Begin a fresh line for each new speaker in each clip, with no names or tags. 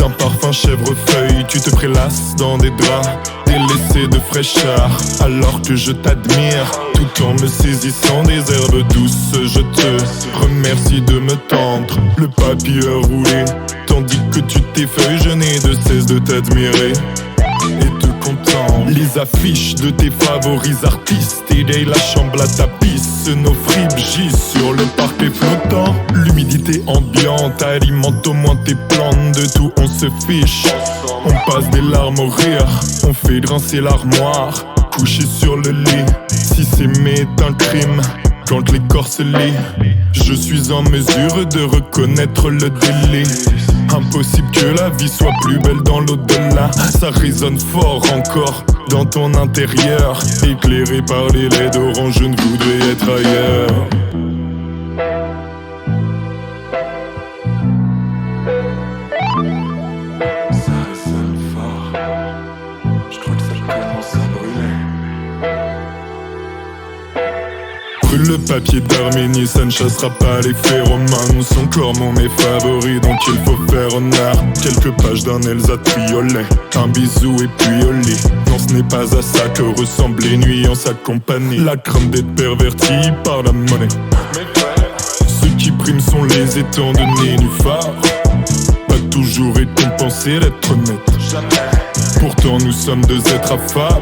d'un parfum chèvrefeuille. Tu te prélasses dans des draps délaissés de fraîcheur, alors que je t'admire, tout en me saisissant des herbes douces. Je te remercie de me tendre le papier à rouler, tandis que tu t'effeuilles, je n'ai de cesse de t'admirer et te contemple. Les affiches de tes favoris artistes égayent la chambre à tapis. Nos fripes gisent sur le parquet flottant. L'humidité ambiante alimente au moins tes plantes. De tout on se fiche, on passe des larmes au rire, on fait grincer l'armoire, couché sur le lit. Si s'aimer est un crime, quand l'écorce lit, je suis en mesure de reconnaître le délai. Impossible que la vie soit plus belle dans l'au-delà. Ça résonne fort encore dans ton intérieur. Éclairé par les laits d'orange, je ne voudrais être ailleurs. Ça résonne fort, je crois que ça commence à brûler. Brûle le papier d'Arménie, ça ne chassera pas les phéromones. Son corps mon mes favoris, donc il faut faire honneur. Quelques pages d'un Elsa Triolet, un bisou et puis au lit. Non, ce n'est pas à ça que ressemblent les nuits en sa compagnie. La crainte d'être perverti par la monnaie. Ceux qui priment sont les étangs de nénuphar, pas toujours récompensés d'être honnête. Pourtant nous sommes deux êtres affables.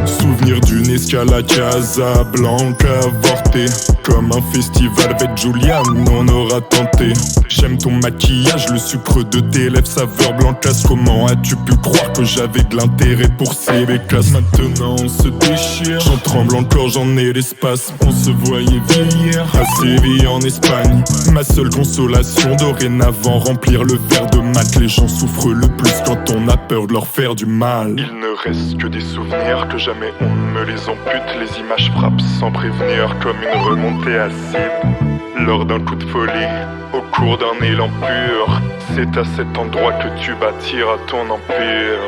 Souvenir d'une escale à Casablanca avortée, comme un festival avec Juliane, on aura tenté. J'aime ton maquillage, le sucre de tes lèvres saveur blancas. Comment as-tu pu croire que j'avais de l'intérêt pour ces bécasses? Maintenant on se déchire, j'en tremble encore, j'en ai l'espace. On se voyait vieillir à Séville en Espagne. Ma seule consolation dorénavant, remplir le verre de mat. Les gens souffrent le plus quand on a peur de leur faire du mal. Il ne reste que des souvenirs, que jamais on ne me les ampute. Les images frappent sans prévenir, comme une remontée acide lors d'un coup de folie, au cours d'un élan pur. C'est à cet endroit que tu bâtiras ton empire.